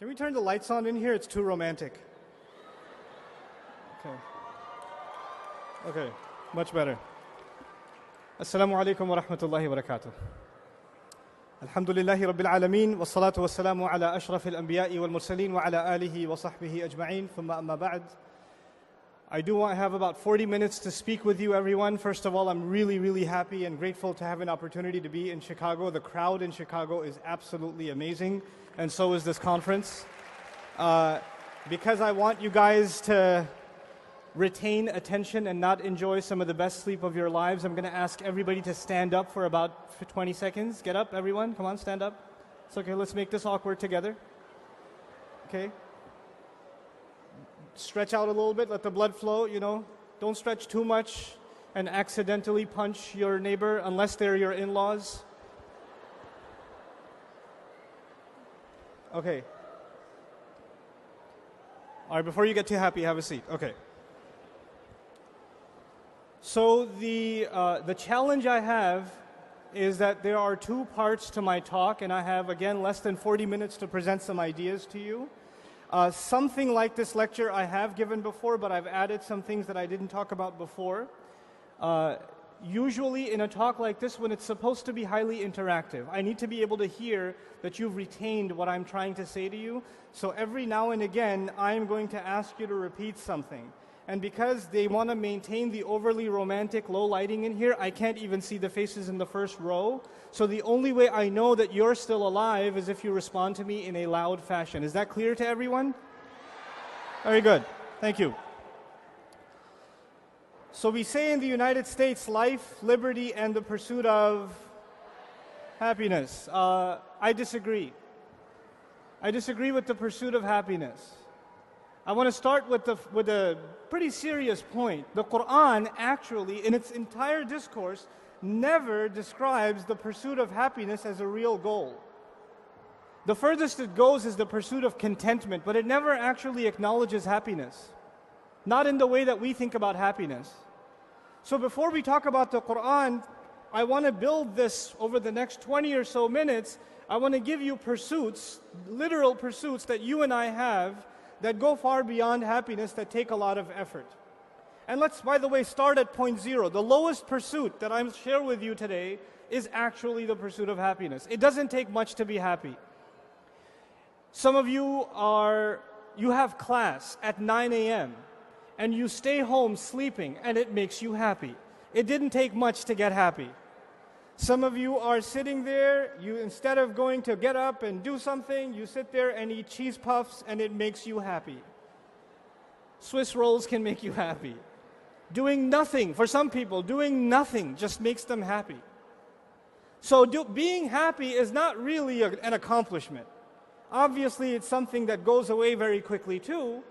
Can we turn the lights on in here? It's too romantic. Okay, much better. Assalamu alaikum wa rahmatullahi wa barakatuh. Alhamdulillahi rabbil alameen, wa salatu wa salamu ala ashrafil anbiya'i wal mursaleen wa ala alihi wa sahbihi ajma'een, thumma amma ba'd. I do want to have about 40 minutes to speak with you, everyone. First of all, I'm really happy and grateful to have an opportunity to be in Chicago. The crowd in Chicago is absolutely amazing, and so is this conference. Because I want you guys to retain attention and not enjoy some of the best sleep of your lives, I'm going to ask everybody to stand up for about 20 seconds. Get up, everyone. Come on, stand up. It's okay, let's make this awkward together. Okay. Stretch out a little bit, let the blood flow, Don't stretch too much and accidentally punch your neighbor unless they're your in-laws. Okay. All right, before you get too happy, have a seat. Okay. So the challenge I have is that there are two parts to my talk, and I have, again, less than 40 minutes to present some ideas to you. Something like this lecture I have given before, but I've added some things that I didn't talk about before. Usually in a talk like this, when it's supposed to be highly interactive, I need to be able to hear that you've retained what I'm trying to say to you. So every now and again, I'm going to ask you to repeat something. And because they want to maintain the overly romantic low lighting in here, I can't even see the faces in the first row. So the only way I know that you're still alive is if you respond to me in a loud fashion. Is that clear to everyone? Very good. Thank you. So we say in the United States, life, liberty, and the pursuit of happiness. I disagree. I disagree with the pursuit of happiness. I want to start with a pretty serious point. The Quran actually, in its entire discourse, never describes the pursuit of happiness as a real goal. The furthest it goes is the pursuit of contentment, but it never actually acknowledges happiness. Not in the way that we think about happiness. So before we talk about the Quran, I want to build this over the next 20 or so minutes. I want to give you pursuits, literal pursuits that you and I have that go far beyond happiness, that take a lot of effort. And let's, by the way, start at point zero. The lowest pursuit that I'm sharing with you today is actually the pursuit of happiness. It doesn't take much to be happy. Some of you have class at 9 a.m. and you stay home sleeping and it makes you happy. It didn't take much to get happy. Some of you are sitting there, instead of going to get up and do something, you sit there and eat cheese puffs and it makes you happy. Swiss rolls can make you happy. Doing nothing, for some people, doing nothing just makes them happy. So being happy is not really an accomplishment. Obviously, it's something that goes away very quickly too,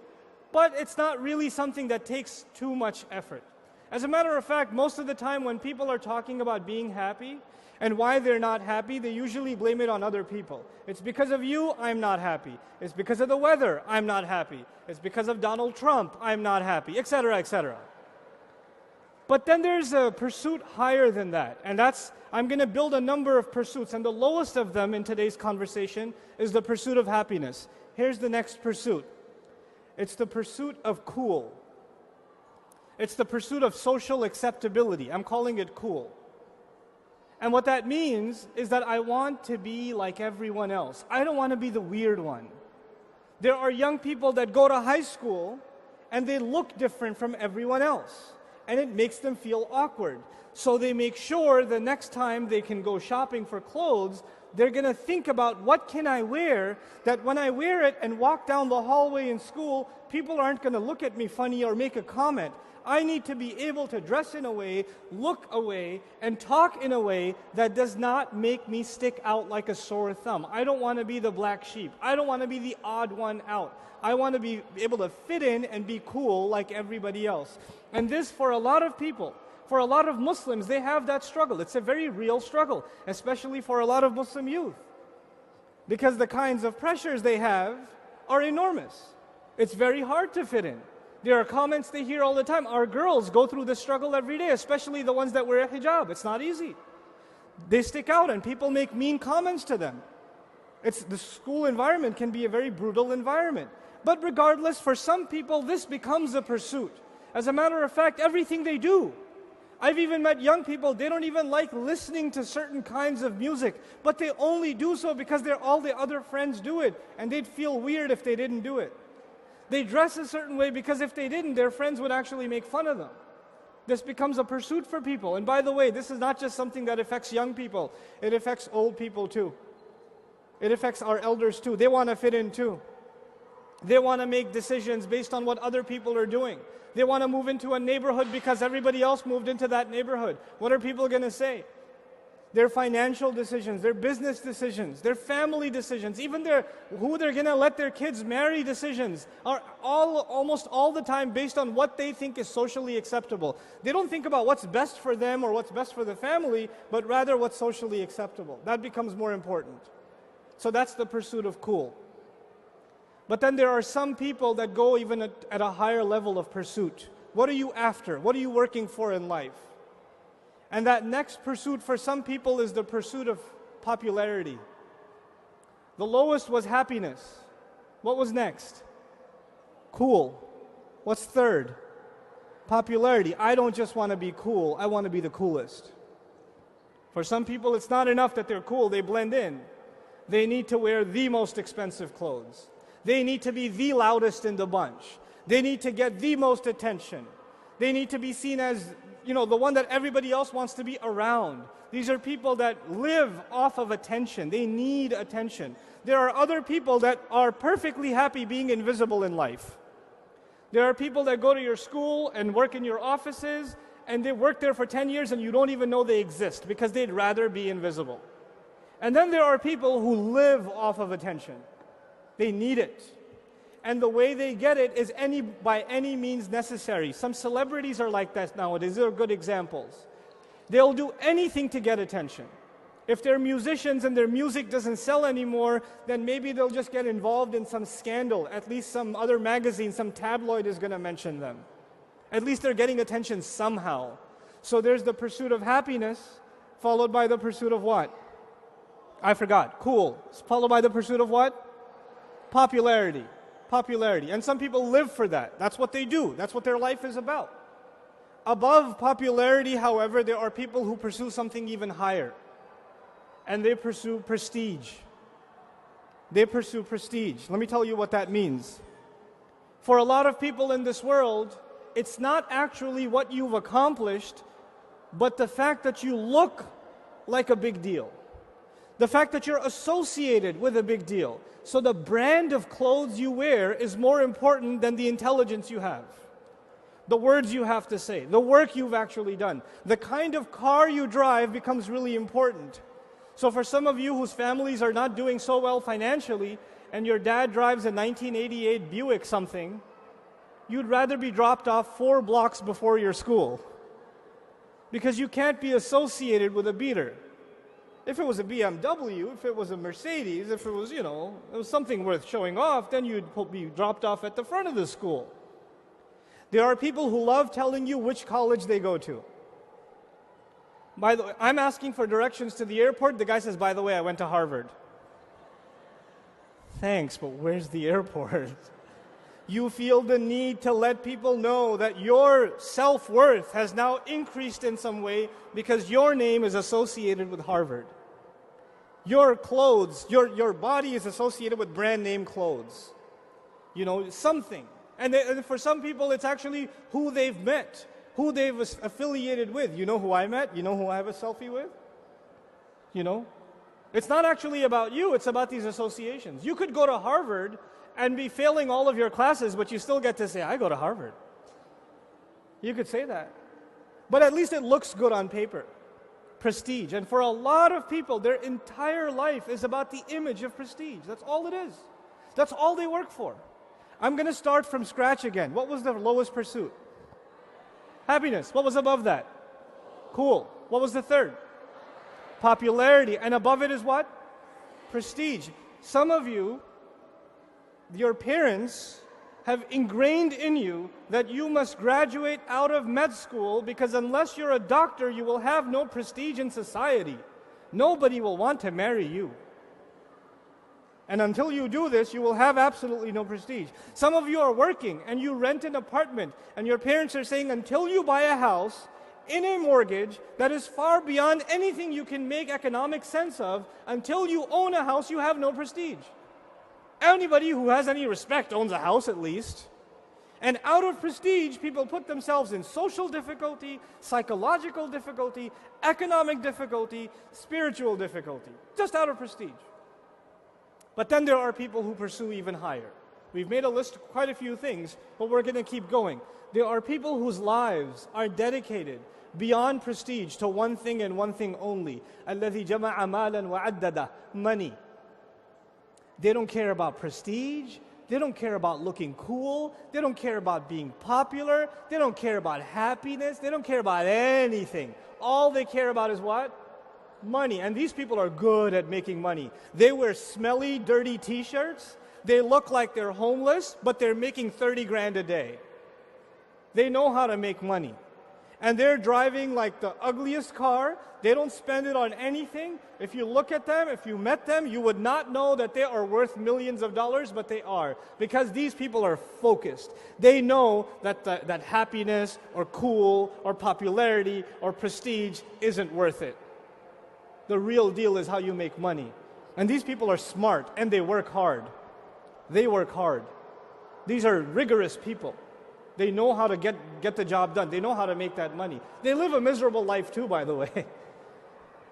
but it's not really something that takes too much effort. As a matter of fact, most of the time when people are talking about being happy and why they're not happy, they usually blame it on other people. It's because of you, I'm not happy. It's because of the weather, I'm not happy. It's because of Donald Trump, I'm not happy, etc., etc. But then there's a pursuit higher than that, and I'm going to build a number of pursuits, and the lowest of them in today's conversation is the pursuit of happiness. Here's the next pursuit. It's the pursuit of cool. It's the pursuit of social acceptability. I'm calling it cool. And what that means is that I want to be like everyone else. I don't want to be the weird one. There are young people that go to high school and they look different from everyone else. And it makes them feel awkward. So they make sure the next time they can go shopping for clothes, they're going to think about what can I wear that when I wear it and walk down the hallway in school, people aren't going to look at me funny or make a comment. I need to be able to dress in a way, look a way, and talk in a way that does not make me stick out like a sore thumb. I don't want to be the black sheep. I don't want to be the odd one out. I want to be able to fit in and be cool like everybody else. And this, for a lot of people, for a lot of Muslims, they have that struggle. It's a very real struggle, especially for a lot of Muslim youth. Because the kinds of pressures they have are enormous. It's very hard to fit in. There are comments they hear all the time. Our girls go through this struggle every day, especially the ones that wear a hijab. It's not easy. They stick out and people make mean comments to them. The school environment can be a very brutal environment. But regardless, for some people, this becomes a pursuit. As a matter of fact, everything they do. I've even met young people, they don't even like listening to certain kinds of music, but they only do so because all the other friends do it, and they'd feel weird if they didn't do it. They dress a certain way because if they didn't, their friends would actually make fun of them. This becomes a pursuit for people. And by the way, this is not just something that affects young people. It affects old people too. It affects our elders too. They want to fit in too. They want to make decisions based on what other people are doing. They want to move into a neighborhood because everybody else moved into that neighborhood. What are people going to say? Their financial decisions, their business decisions, their family decisions, even who they're going to let their kids marry decisions are almost all the time based on what they think is socially acceptable. They don't think about what's best for them or what's best for the family, but rather what's socially acceptable. That becomes more important. So that's the pursuit of cool. But then there are some people that go even at a higher level of pursuit. What are you after? What are you working for in life? And that next pursuit for some people is the pursuit of popularity. The lowest was happiness. What was next? Cool. What's third? Popularity. I don't just want to be cool, I want to be the coolest. For some people, it's not enough that they're cool, they blend in. They need to wear the most expensive clothes. They need to be the loudest in the bunch. They need to get the most attention. They need to be seen as, the one that everybody else wants to be around. These are people that live off of attention. They need attention. There are other people that are perfectly happy being invisible in life. There are people that go to your school and work in your offices, and they work there for 10 years and you don't even know they exist because they'd rather be invisible. And then there are people who live off of attention. They need it. And the way they get it is by any means necessary. Some celebrities are like that nowadays. They're good examples. They'll do anything to get attention. If they're musicians and their music doesn't sell anymore, then maybe they'll just get involved in some scandal. At least some other magazine, some tabloid is going to mention them. At least they're getting attention somehow. So there's the pursuit of happiness, followed by the pursuit of what? I forgot. Cool. Followed by the pursuit of what? Popularity. Popularity. And some people live for that. That's what they do. That's what their life is about. Above popularity, however, there are people who pursue something even higher. And they pursue prestige. They pursue prestige. Let me tell you what that means. For a lot of people in this world, it's not actually what you've accomplished, but the fact that you look like a big deal. The fact that you're associated with a big deal. So the brand of clothes you wear is more important than the intelligence you have. The words you have to say, the work you've actually done. The kind of car you drive becomes really important. So for some of you whose families are not doing so well financially, and your dad drives a 1988 Buick something, you'd rather be dropped off 4 blocks before your school. Because you can't be associated with a beater. If it was a BMW, if it was a Mercedes, if it was, it was something worth showing off, then you'd be dropped off at the front of the school. There are people who love telling you which college they go to. By the way, I'm asking for directions to the airport. The guy says, by the way, I went to Harvard. Thanks, but where's the airport? You feel the need to let people know that your self-worth has now increased in some way because your name is associated with Harvard. Your clothes, your body is associated with brand name clothes. Something. And for some people, it's actually who they've met, who they've affiliated with. You know who I met? You know who I have a selfie with? It's not actually about you, it's about these associations. You could go to Harvard and be failing all of your classes, but you still get to say, I go to Harvard. You could say that. But at least it looks good on paper. Prestige. And for a lot of people, their entire life is about the image of prestige. That's all it is. That's all they work for. I'm going to start from scratch again. What was the lowest pursuit? Happiness. What was above that? Cool. What was the third? Popularity. And above it is what? Prestige. Some of you, your parents have ingrained in you that you must graduate out of med school because unless you're a doctor, you will have no prestige in society. Nobody will want to marry you. And until you do this, you will have absolutely no prestige. Some of you are working and you rent an apartment and your parents are saying until you buy a house in a mortgage that is far beyond anything you can make economic sense of, until you own a house, you have no prestige. Anybody who has any respect owns a house at least. And out of prestige, people put themselves in social difficulty, psychological difficulty, economic difficulty, spiritual difficulty, just out of prestige. But then there are people who pursue even higher. We've made a list of quite a few things, but we're going to keep going. There are people whose lives are dedicated beyond prestige to one thing and one thing only. الَّذِي جَمَعَ مَالًا وَعَدَّدَهُ, money. They don't care about prestige. They don't care about looking cool. They don't care about being popular. They don't care about happiness. They don't care about anything. All they care about is what? Money. And these people are good at making money. They wear smelly, dirty t-shirts. They look like they're homeless, but they're making 30 grand a day. They know how to make money. And they're driving like the ugliest car. They don't spend it on anything. If you look at them, if you met them, you would not know that they are worth millions of dollars, but they are. Because these people are focused. They know that that happiness or cool or popularity or prestige isn't worth it. The real deal is how you make money. And these people are smart and they work hard. They work hard. These are rigorous people. They know how to get the job done. They know how to make that money. They live a miserable life too, by the way.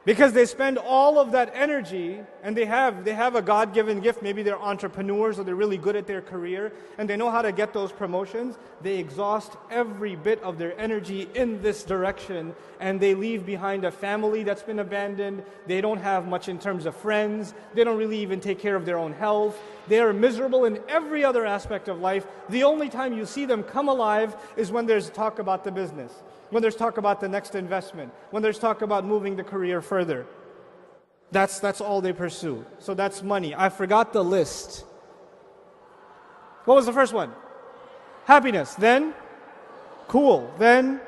Because they spend all of that energy, and they have a God-given gift. Maybe they're entrepreneurs or they're really good at their career, and they know how to get those promotions. They exhaust every bit of their energy in this direction, and they leave behind a family that's been abandoned. They don't have much in terms of friends. They don't really even take care of their own health. They are miserable in every other aspect of life. The only time you see them come alive is when there's talk about the business, when there's talk about the next investment, when there's talk about moving the career further. That's all they pursue. So that's money. I forgot the list. What was the first one? Happiness. Then cool. Then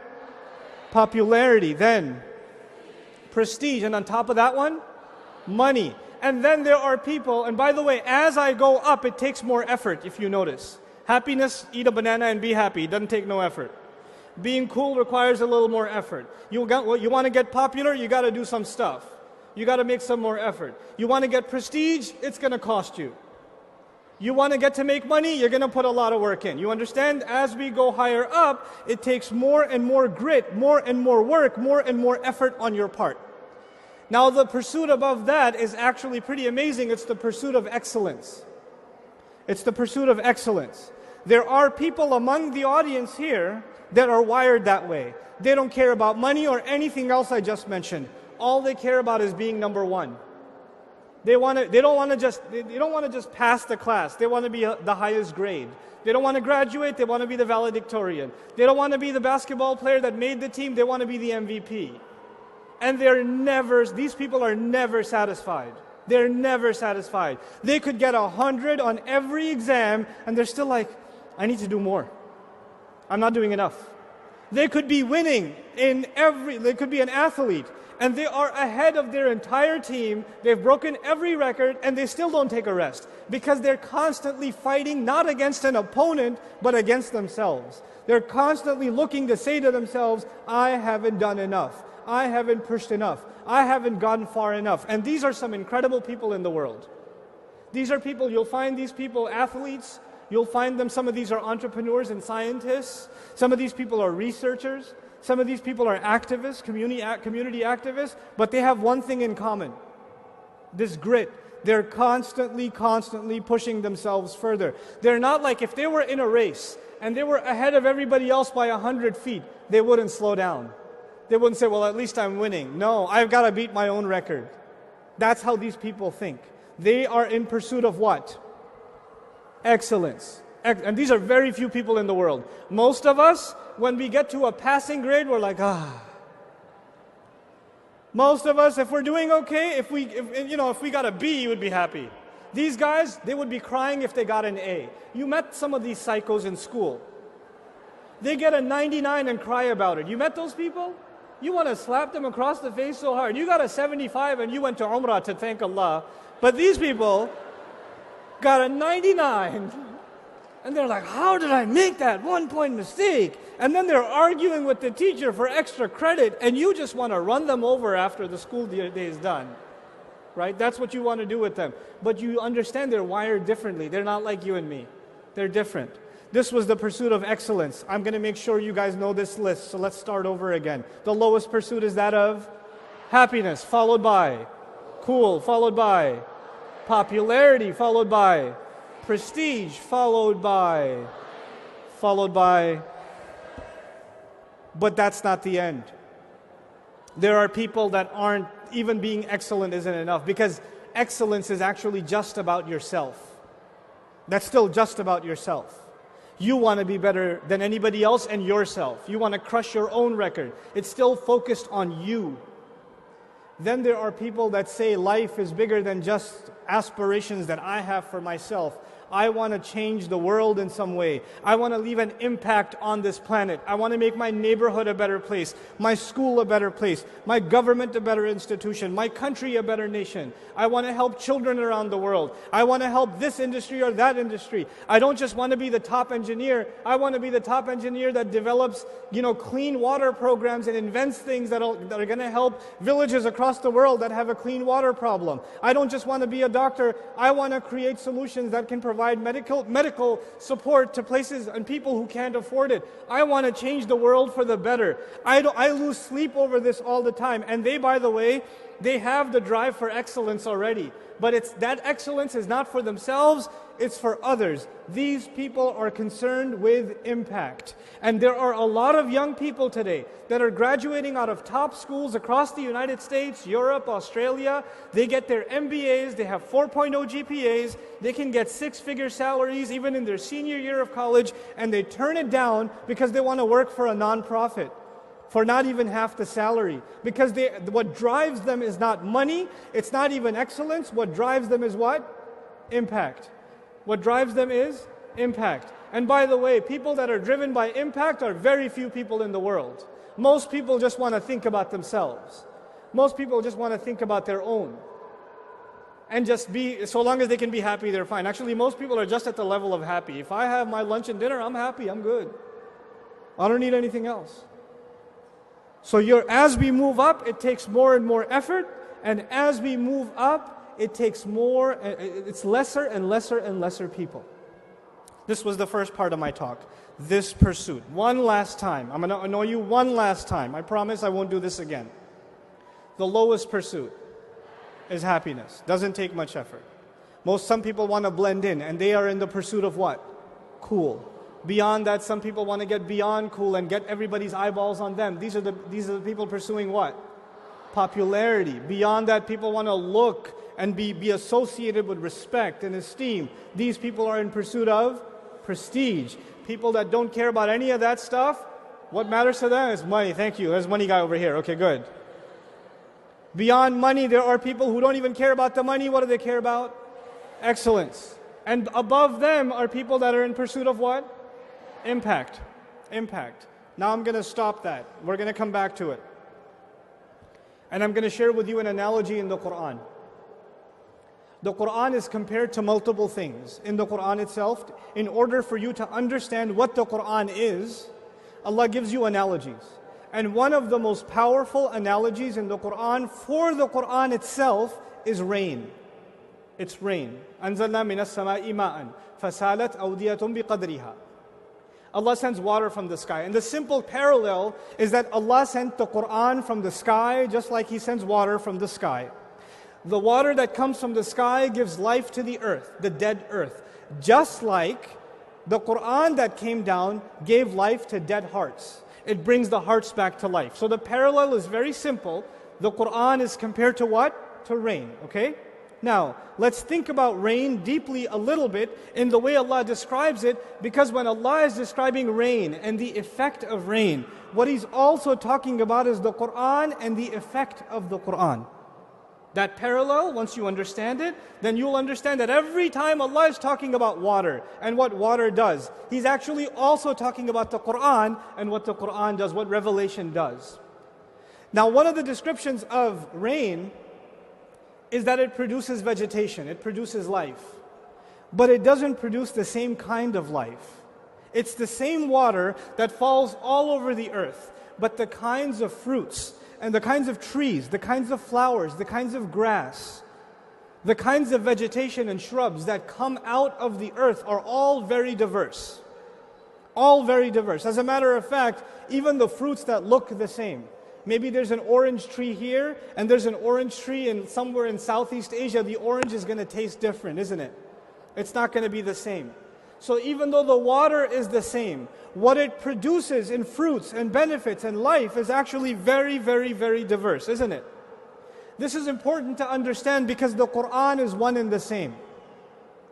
popularity. Then prestige. And on top of that one, money. And then there are people, and by the way, as I go up, it takes more effort, if you notice. Happiness, eat a banana and be happy. It doesn't take no effort. Being cool requires a little more effort. You want to get popular, you got to do some stuff. You got to make some more effort. You want to get prestige, it's going to cost you. You want to get to make money, you're going to put a lot of work in. You understand? As we go higher up, it takes more and more grit, more and more work, more and more effort on your part. Now the pursuit above that is actually pretty amazing. It's the pursuit of excellence. It's the pursuit of excellence. There are people among the audience here that are wired that way. They don't care about money or anything else I just mentioned. All they care about is being number one. They don't want to just pass the class. They want to be the highest grade. They don't want to graduate. They want to be the valedictorian. They don't want to be the basketball player that made the team. They want to be the MVP. And these people are never satisfied. They're never satisfied. They could get 100 on every exam and they're still like, I need to do more. I'm not doing enough. They could be winning they could be an athlete and they are ahead of their entire team. They've broken every record and they still don't take a rest because they're constantly fighting not against an opponent but against themselves. They're constantly looking to say to themselves, I haven't done enough. I haven't pushed enough. I haven't gone far enough. And these are some incredible people in the world. These are people, you'll find these people athletes. You'll find them, some of these are entrepreneurs and scientists. Some of these people are researchers. Some of these people are activists, community activists. But they have one thing in common. This grit. They're constantly pushing themselves further. They're not like if they were in a race and they were ahead of everybody else by 100 feet, they wouldn't slow down. They wouldn't say, well, at least I'm winning. No, I've got to beat my own record. That's how these people think. They are in pursuit of what? Excellence. And these are very few people in the world. Most of us, when we get to a passing grade, we're like, Most of us, if we're doing okay, if we got a B, you would be happy. These guys, they would be crying if they got an A. You met some of these psychos in school. They get a 99 and cry about it. You met those people? You want to slap them across the face so hard. You got a 75 and you went to Umrah to thank Allah. But these people, got a 99. And they're like, how did I make that 1 point mistake? And then they're arguing with the teacher for extra credit, and you just want to run them over after the school day is done. Right? That's what you want to do with them. But you understand they're wired differently. They're not like you and me. They're different. This was the pursuit of excellence. I'm going to make sure you guys know this list, so let's start over again. The lowest pursuit is that of happiness, followed by cool, followed by popularity, followed by prestige, followed by, but that's not the end. There are people that aren't, even being excellent isn't enough, because excellence is actually just about yourself. That's still just about yourself. You want to be better than anybody else and yourself. You want to crush your own record. It's still focused on you. Then there are people that say life is bigger than just aspirations that I have for myself. I want to change the world in some way. I want to leave an impact on this planet. I want to make my neighborhood a better place, my school a better place, my government a better institution, my country a better nation. I want to help children around the world. I want to help this industry or that industry. I don't just want to be the top engineer. I want to be the top engineer that develops, clean water programs and invents things that are going to help villages across the world that have a clean water problem. I don't just want to be a doctor. I want to create solutions that can provide medical support to places and people who can't afford it. I want to change the world for the better. I lose sleep over this all the time. And they, by the way, they have the drive for excellence already. But that excellence is not for themselves, it's for others. These people are concerned with impact. And there are a lot of young people today that are graduating out of top schools across the United States, Europe, Australia. They get their MBAs, they have 4.0 GPAs, they can get six-figure salaries even in their senior year of college, and they turn it down because they want to work for a nonprofit for not even half the salary. Because what drives them is not money, it's not even excellence. What drives them is what? Impact. What drives them is impact. And by the way, people that are driven by impact are very few people in the world. Most people just want to think about themselves. Most people just want to think about their own. And just be, so long as they can be happy, they're fine. Actually, most people are just at the level of happy. If I have my lunch and dinner, I'm happy, I'm good. I don't need anything else. So as we move up, it takes more and more effort, and as we move up, it takes more, it's lesser and lesser and lesser people. This was the first part of my talk, this pursuit. One last time, I'm going to annoy you one last time. I promise I won't do this again. The lowest pursuit is happiness. Doesn't take much effort. Some people want to blend in, and they are in the pursuit of what? Cool. Beyond that, some people want to get beyond cool and get everybody's eyeballs on them. These are the people pursuing what? Popularity. Beyond that, people want to look and be associated with respect and esteem. These people are in pursuit of prestige. People that don't care about any of that stuff, what matters to them is money. Thank you. There's money guy over here. Okay, good. Beyond money, there are people who don't even care about the money. What do they care about? Excellence. And above them are people that are in pursuit of what? Impact. Impact. Now I'm going to stop that. We're going to come back to it. And I'm going to share with you an analogy in the Quran. The Quran is compared to multiple things. In the Quran itself, in order for you to understand what the Quran is, Allah gives you analogies. And one of the most powerful analogies in the Quran for the Quran itself is rain. It's rain. أَنزَلْنَا مِنَ السَّمَاءِ مَاءً فَسَالَتْ أَوْدِيَةٌ بِقَدْرِهَا. Allah sends water from the sky. And the simple parallel is that Allah sent the Quran from the sky just like He sends water from the sky. The water that comes from the sky gives life to the earth, the dead earth. Just like the Quran that came down gave life to dead hearts. It brings the hearts back to life. So the parallel is very simple. The Quran is compared to what? To rain, okay? Now, let's think about rain deeply a little bit in the way Allah describes it, because when Allah is describing rain and the effect of rain, what He's also talking about is the Quran and the effect of the Quran. That parallel, once you understand it, then you'll understand that every time Allah is talking about water and what water does, He's actually also talking about the Quran and what the Quran does, what revelation does. Now, one of the descriptions of rain is that it produces vegetation, it produces life. but it doesn't produce the same kind of life. It's the same water that falls all over the earth, but the kinds of fruits and the kinds of trees, the kinds of flowers, the kinds of grass, the kinds of vegetation and shrubs that come out of the earth are all very diverse. All very diverse. As a matter of fact, even the fruits that look the same. Maybe there's an orange tree here, and there's an orange tree somewhere in Southeast Asia. The orange is going to taste different, isn't it? It's not going to be the same. So even though the water is the same, what it produces in fruits and benefits and life is actually very, very, very diverse, isn't it? This is important to understand because the Quran is one and the same.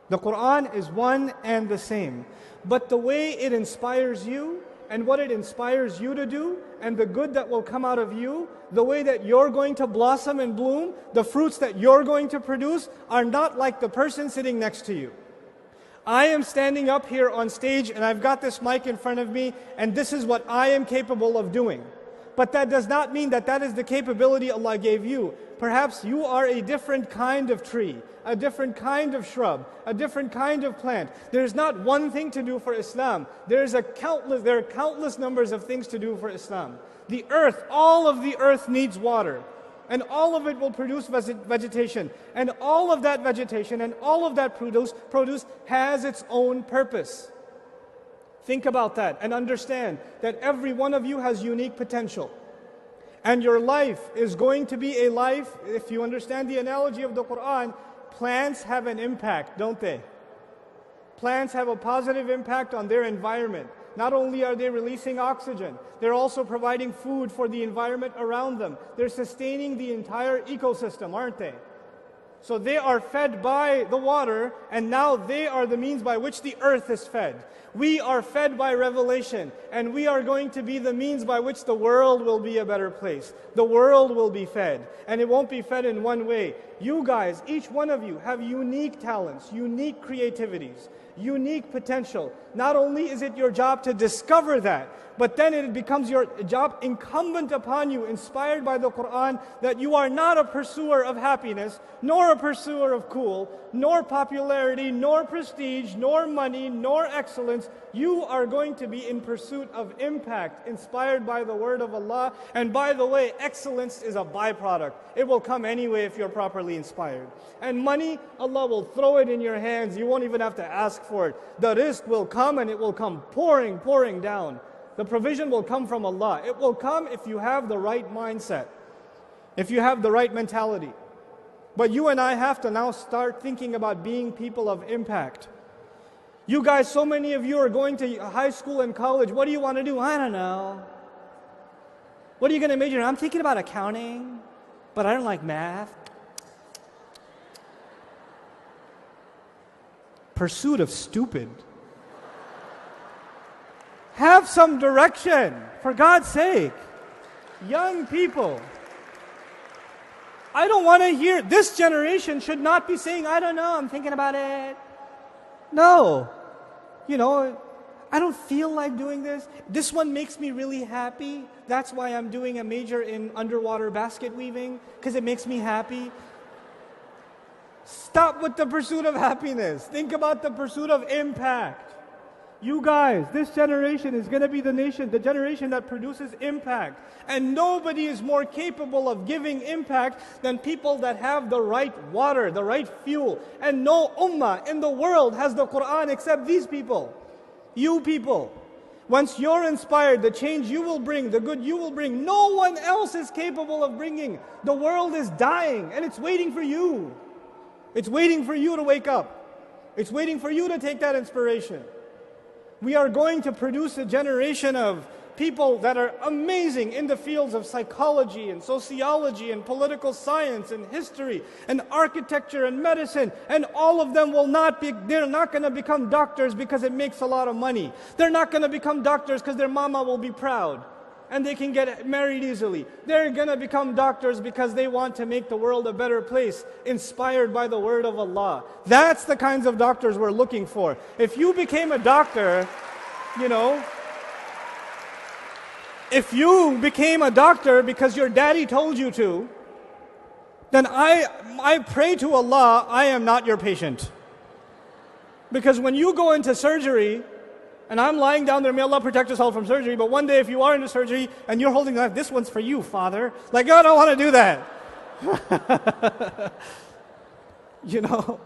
The Quran is one and the same. But the way it inspires you and what it inspires you to do and the good that will come out of you, the way that you're going to blossom and bloom, the fruits that you're going to produce are not like the person sitting next to you. I am standing up here on stage and I've got this mic in front of me and this is what I am capable of doing. But that does not mean that that is the capability Allah gave you. Perhaps you are a different kind of tree, a different kind of shrub, a different kind of plant. There's not one thing to do for Islam. There are countless numbers of things to do for Islam. The earth, all of the earth needs water. And all of it will produce vegetation. And all of that vegetation and all of that produce has its own purpose. Think about that and understand that every one of you has unique potential. And your life is going to be a life, if you understand the analogy of the Quran, plants have an impact, don't they? Plants have a positive impact on their environment. Not only are they releasing oxygen, they're also providing food for the environment around them. They're sustaining the entire ecosystem, aren't they? So they are fed by the water, and now they are the means by which the earth is fed. We are fed by revelation, and we are going to be the means by which the world will be a better place. The world will be fed, and it won't be fed in one way. You guys, each one of you, have unique talents, unique creativities, unique potential. Not only is it your job to discover that, but then it becomes your job incumbent upon you, inspired by the Quran, that you are not a pursuer of happiness, nor a pursuer of cool, nor popularity, nor prestige, nor money, nor excellence. You are going to be in pursuit of impact, inspired by the word of Allah. And by the way, excellence is a byproduct. It will come anyway if you're properly inspired. And money, Allah will throw it in your hands. You won't even have to ask for it. The rizq will come and it will come pouring down. The provision will come from Allah. It will come if you have the right mindset, if you have the right mentality. But you and I have to now start thinking about being people of impact. You guys, so many of you are going to high school and college. What do you want to do? I don't know. What are you going to major in? I'm thinking about accounting, but I don't like math. Pursuit of stupid. Have some direction, for God's sake. Young people, I don't want to hear, this generation should not be saying, I don't know, I'm thinking about it. No. I don't feel like doing this. This one makes me really happy. That's why I'm doing a major in underwater basket weaving, because it makes me happy. Stop with the pursuit of happiness. Think about the pursuit of impact. You guys, this generation is going to be the generation that produces impact. And nobody is more capable of giving impact than people that have the right water, the right fuel. And no ummah in the world has the Quran except these people. You people. Once you're inspired, the change you will bring, the good you will bring, no one else is capable of bringing. The world is dying and it's waiting for you. It's waiting for you to wake up. It's waiting for you to take that inspiration. We are going to produce a generation of people that are amazing in the fields of psychology and sociology and political science and history and architecture and medicine, and all of them they're not going to become doctors because it makes a lot of money. They're not going to become doctors because their mama will be proud and they can get married easily. They're going to become doctors because they want to make the world a better place, inspired by the word of Allah. That's the kinds of doctors we're looking for. If you became a doctor, if you became a doctor because your daddy told you to, then I pray to Allah, I am not your patient. Because when you go into surgery, and I'm lying down there, may Allah protect us all from surgery, but one day if you are into surgery and you're holding the knife, this one's for you, Father. Like, I don't want to do that. You know,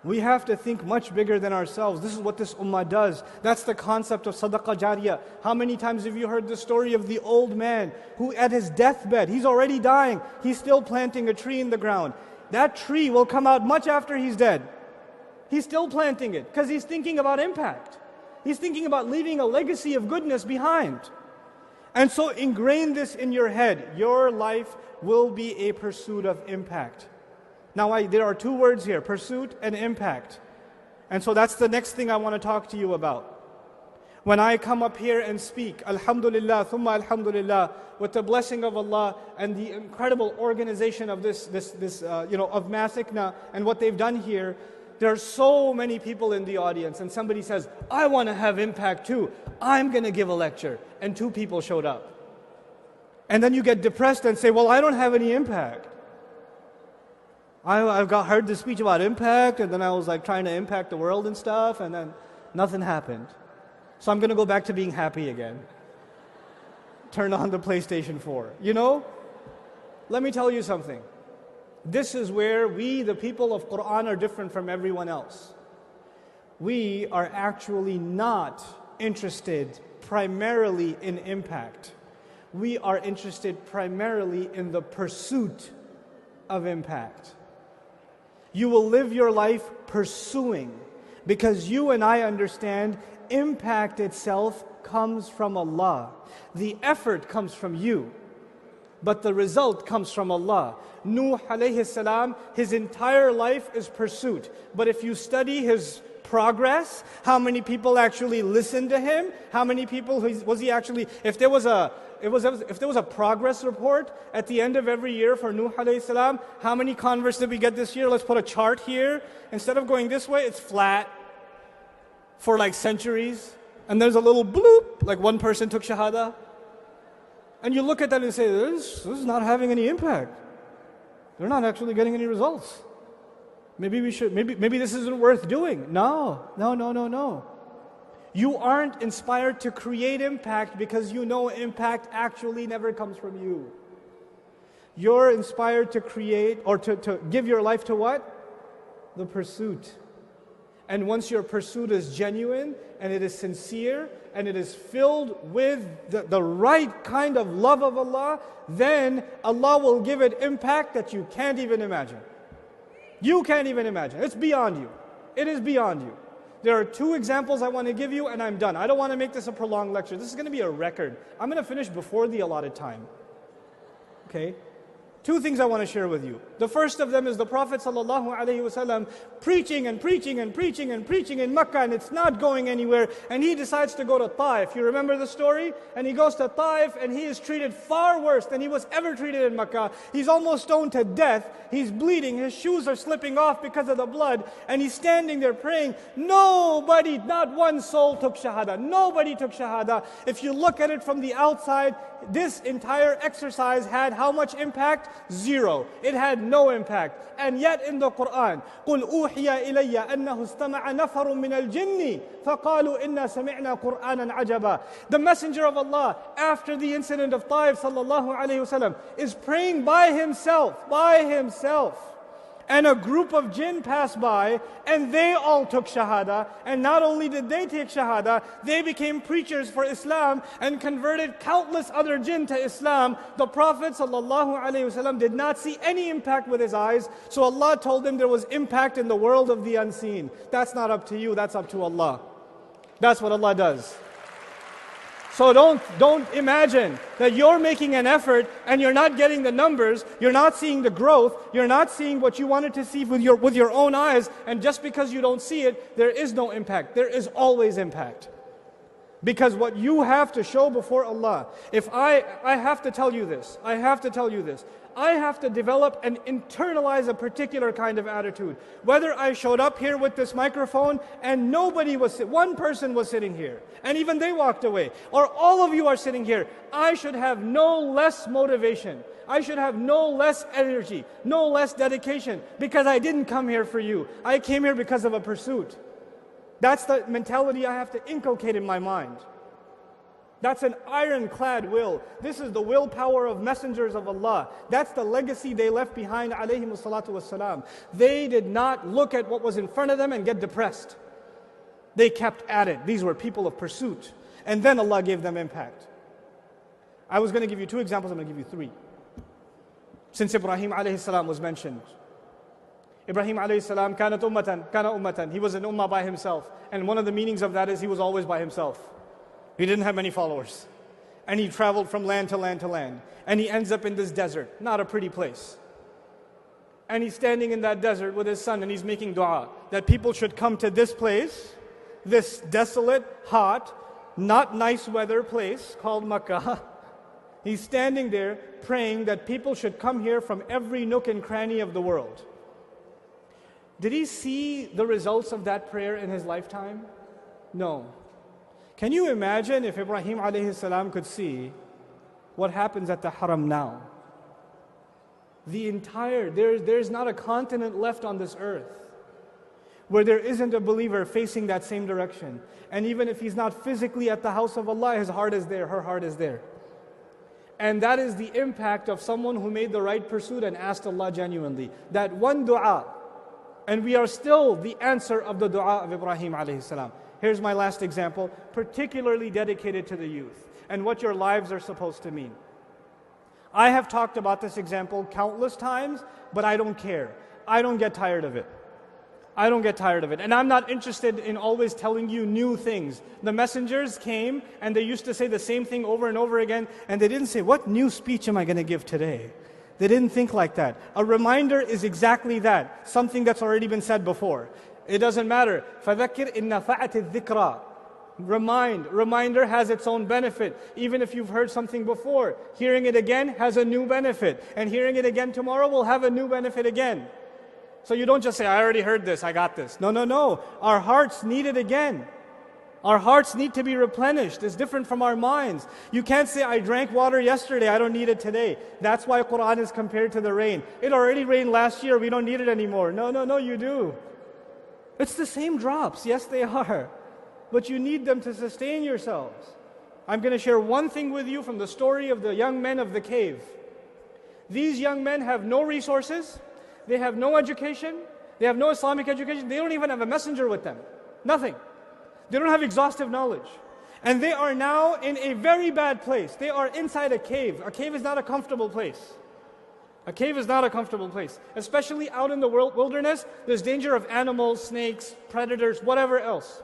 we have to think much bigger than ourselves. This is what this ummah does. That's the concept of sadaqah jariyah. How many times have you heard the story of the old man who at his deathbed, he's already dying, he's still planting a tree in the ground. That tree will come out much after he's dead. He's still planting it because he's thinking about impact. He's thinking about leaving a legacy of goodness behind. And so ingrain this in your head. Your life will be a pursuit of impact. Now there are two words here, pursuit and impact. And so that's the next thing I want to talk to you about. When I come up here and speak, alhamdulillah, thumma alhamdulillah, with the blessing of Allah and the incredible organization of this of Masikna and what they've done here, there are so many people in the audience, and somebody says, I want to have impact too. I'm going to give a lecture. And 2 people showed up. And then you get depressed and say, well, I don't have any impact. I've heard this speech about impact, and then I was like trying to impact the world and stuff, and then nothing happened. So I'm going to go back to being happy again. Turn on the PlayStation 4. You know, let me tell you something. This is where we, the people of Quran, are different from everyone else. We are actually not interested primarily in impact. We are interested primarily in the pursuit of impact. You will live your life pursuing, because you and I understand impact itself comes from Allah. The effort comes from you, but the result comes from Allah. Nuh alayhi salam, his entire life is pursuit. But if you study his progress, how many people actually listened to him? How many people was he actually? If there was a progress report at the end of every year for Nuh alayhi salam, how many converts did we get this year? Let's put a chart here. Instead of going this way, it's flat for like centuries. And there's a little bloop, like one person took shahada. And you look at that and say, this is not having any impact. They're not actually getting any results. Maybe this isn't worth doing. No. You aren't inspired to create impact because you know impact actually never comes from you. You're inspired to create or to give your life to what? The pursuit. And once your pursuit is genuine and it is sincere and it is filled with the right kind of love of Allah, then Allah will give it impact that you can't even imagine. You can't even imagine. It's beyond you. It is beyond you. There are 2 examples I want to give you and I'm done. I don't want to make this a prolonged lecture. This is going to be a record. I'm going to finish before the allotted time. Okay? 2 things I want to share with you. The first of them is the Prophet ﷺ preaching in Mecca, and it's not going anywhere, and he decides to go to Taif. You remember the story? And he goes to Taif and he is treated far worse than he was ever treated in Mecca. He's almost stoned to death. He's bleeding. His shoes are slipping off because of the blood, and he's standing there praying. Nobody, not one soul took shahada. Nobody took shahada. If you look at it from the outside, this entire exercise had how much impact? 0. It had no impact. And yet in the Quran, قُلْ أُوحِيَ إِلَيَّ أَنَّهُ اسْتَمَعَ نَفَرٌ مِنَ الْجِنِّ فَقَالُوا إِنَّا سَمِعْنَا قُرْآنًا عَجَبًا. The Messenger of Allah, after the incident of Taif sallallahu alayhi wasallam, is praying by himself. And a group of jinn passed by, and they all took shahada. And not only did they take shahada, they became preachers for Islam and converted countless other jinn to Islam. The Prophet ﷺ did not see any impact with his eyes, so Allah told him there was impact in the world of the unseen. That's not up to you, that's up to Allah. That's what Allah does. So don't imagine that you're making an effort and you're not getting the numbers, you're not seeing the growth, you're not seeing what you wanted to see with your own eyes, and just because you don't see it, there is no impact. There is always impact. Because what you have to show before Allah, if I have to tell you this, I have to develop and internalize a particular kind of attitude. Whether I showed up here with this microphone and one person was sitting here, and even they walked away, or all of you are sitting here, I should have no less motivation. I should have no less energy, no less dedication, because I didn't come here for you. I came here because of a pursuit. That's the mentality I have to inculcate in my mind. That's an ironclad will. This is the willpower of messengers of Allah. That's the legacy they left behind, alayhimus salatu wassalam. They did not look at what was in front of them and get depressed. They kept at it. These were people of pursuit. And then Allah gave them impact. I was going to give you 2 examples, I'm going to give you 3. Since Ibrahim alayhi salam was mentioned. Ibrahim alayhi salam, kana ummatan. He was an ummah by himself. And one of the meanings of that is he was always by himself. He didn't have many followers. And he traveled from land to land to land. And he ends up in this desert, not a pretty place. And he's standing in that desert with his son and he's making dua that people should come to this place, this desolate, hot, not nice weather place called Makkah. He's standing there praying that people should come here from every nook and cranny of the world. Did he see the results of that prayer in his lifetime? No. Can you imagine if Ibrahim alayhi salam could see what happens at the haram now? There's not a continent left on this earth where there isn't a believer facing that same direction. And even if he's not physically at the house of Allah, his heart is there, her heart is there. And that is the impact of someone who made the right pursuit and asked Allah genuinely. That one dua, and we are still the answer of the dua of Ibrahim alayhi salam. Here's my last example, particularly dedicated to the youth and what your lives are supposed to mean. I have talked about this example countless times, but I don't care. I don't get tired of it. I don't get tired of it. And I'm not interested in always telling you new things. The messengers came and they used to say the same thing over and over again, and they didn't say, what new speech am I going to give today? They didn't think like that. A reminder is exactly that, something that's already been said before. It doesn't matter. فَذَكِّرْ إِن نَفَعَتِ الذِّكْرَى. Reminder has its own benefit. Even if you've heard something before, hearing it again has a new benefit. And hearing it again tomorrow will have a new benefit again. So you don't just say, I already heard this, I got this. No. Our hearts need it again. Our hearts need to be replenished. It's different from our minds. You can't say, I drank water yesterday, I don't need it today. That's why Quran is compared to the rain. It already rained last year, we don't need it anymore. No, you do. It's the same drops, yes they are. But you need them to sustain yourselves. I'm going to share one thing with you from the story of the young men of the cave. These young men have no resources, they have no education, they have no Islamic education, they don't even have a messenger with them. Nothing. They don't have exhaustive knowledge. And they are now in a very bad place. They are inside a cave. A cave is not a comfortable place. A cave is not a comfortable place. Especially out in the wilderness, there's danger of animals, snakes, predators, whatever else.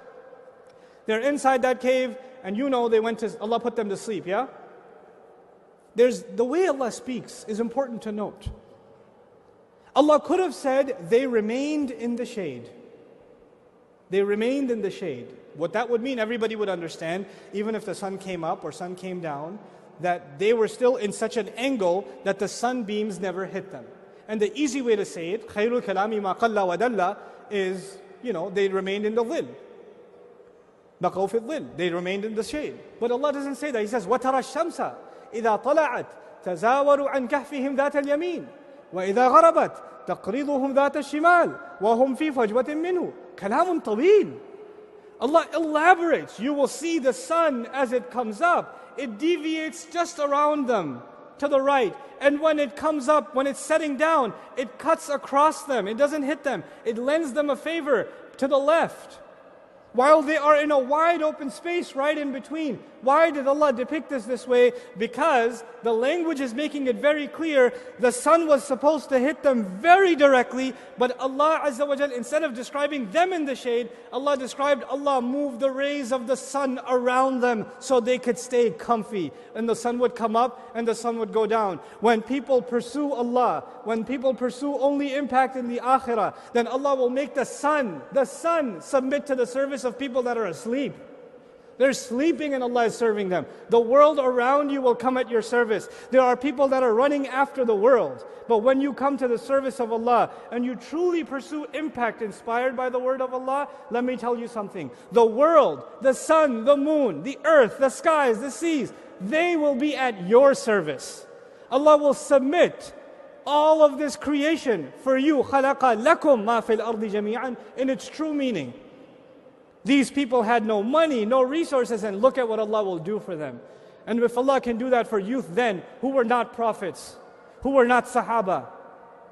They're inside that cave, and you know Allah put them to sleep, yeah? The way Allah speaks is important to note. Allah could have said, they remained in the shade. They remained in the shade. What that would mean, everybody would understand, even if the sun came up or sun came down, that they were still in such an angle that the sunbeams never hit them. And the easy way to say it, خَيْرُ الْكَلَامِ مَا قَلَّ وَدَلَّ, is, they remained in the dhil. بَقَوْا فِي الظِّلِّ. They remained in the shade. But Allah doesn't say that. He says, وَتَرَى الشَّمْسَ إِذَا طَلَعَتْ تَزَاوَرُ عَنْ كَهْفِهِمْ ذَاتَ الْيَمِينِ وَإِذَا غَرَبَتْ تَقْرِضُهُمْ ذَاتَ الشِّمَالِ وَهُمْ فِي فَجْوَةٍ مِّنْهُ كَلَامٌ طَوِيلٌ. Allah elaborates. You will see the sun as it comes up. It deviates just around them to the right. And when it comes up, when it's setting down, it cuts across them. It doesn't hit them. It lends them a favor to the left, while they are in a wide open space right in between. Why did Allah depict this way? Because the language is making it very clear the sun was supposed to hit them very directly, but Allah Azza wa Jal, instead of describing them in the shade, Allah moved the rays of the sun around them so they could stay comfy. And the sun would come up and the sun would go down. When people pursue Allah, when people pursue only impact in the akhirah, then Allah will make the sun submit to the service of people that are asleep. They're sleeping and Allah is serving them. The world around you will come at your service. There are people that are running after the world. But when you come to the service of Allah and you truly pursue impact inspired by the word of Allah, let me tell you something. The world, the sun, the moon, the earth, the skies, the seas, they will be at your service. Allah will submit all of this creation for you. خَلَقَ لَكُمْ مَا فِي الْأَرْضِ جَمِيعًا, in its true meaning. These people had no money, no resources, and look at what Allah will do for them. And if Allah can do that for youth then, who were not prophets, who were not Sahaba,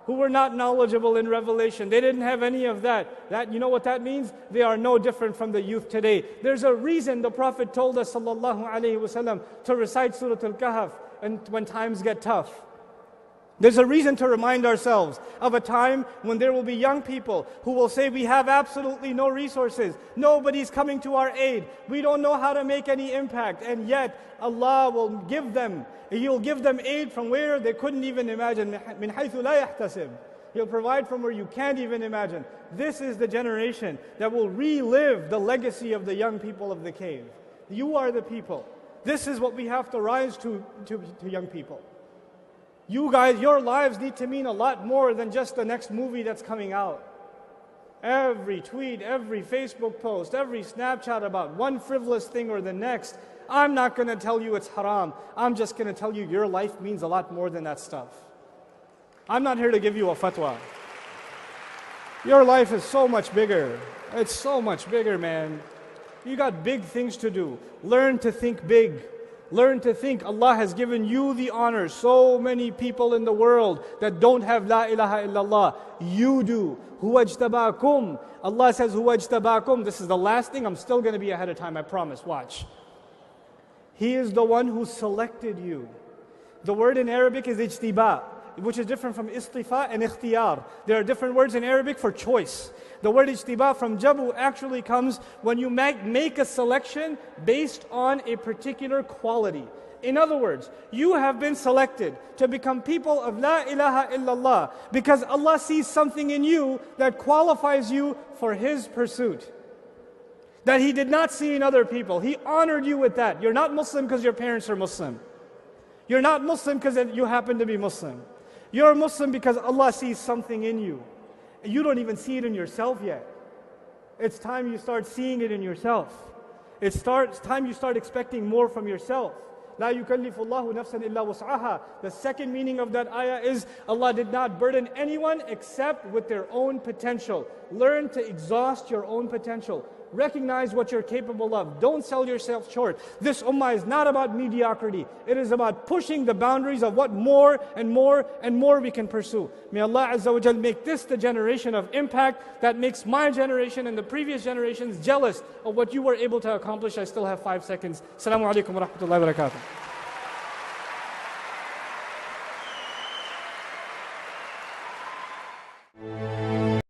who were not knowledgeable in revelation, they didn't have any of that. You know what that means? They are no different from the youth today. There's a reason the Prophet told us sallallahu alaihi wasallam to recite Surah Al-Kahf and when times get tough. There's a reason to remind ourselves of a time when there will be young people who will say, we have absolutely no resources, nobody's coming to our aid, we don't know how to make any impact, and yet Allah will give them, He'll give them aid from where they couldn't even imagine. مِنْ حَيْثُ لَا يَحْتَسِبْ. He'll provide from where you can't even imagine. This is the generation that will relive the legacy of the young people of the cave. You are the people. This is what we have to rise to young people. You guys, your lives need to mean a lot more than just the next movie that's coming out. Every tweet, every Facebook post, every Snapchat about one frivolous thing or the next. I'm not going to tell you it's haram. I'm just going to tell you your life means a lot more than that stuff. I'm not here to give you a fatwa. Your life is so much bigger. It's so much bigger, man. You got big things to do. Learn to think big. Learn to think Allah has given you the honor. So many people in the world that don't have La ilaha illallah. You do. Huwa ijtabakum. Allah says, Huwa ijtabakum. This is the last thing. I'm still going to be ahead of time, I promise. Watch. He is the one who selected you. The word in Arabic is ijtiba, which is different from istifa and ikhtiyar. There are different words in Arabic for choice. The word ijtiba from jabu actually comes when you make a selection based on a particular quality. In other words, you have been selected to become people of La ilaha illallah because Allah sees something in you that qualifies you for His pursuit that He did not see in other people. He honored you with that. You're not Muslim because your parents are Muslim. You're not Muslim because you happen to be Muslim. You're Muslim because Allah sees something in you. And you don't even see it in yourself yet. It's time you start seeing it in yourself. It's time you start expecting more from yourself. لا يكلف الله نفسا إلا وسعها. The second meaning of that ayah is Allah did not burden anyone except with their own potential. Learn to exhaust your own potential. Recognize what you're capable of. Don't sell yourself short. This ummah is not about mediocrity. It is about pushing the boundaries of what more and more and more we can pursue. May Allah Azza wa Jal make this the generation of impact that makes my generation and the previous generations jealous of what you were able to accomplish. I still have 5 seconds. Assalamu alaikum wa rahmatullahi wa barakatuh.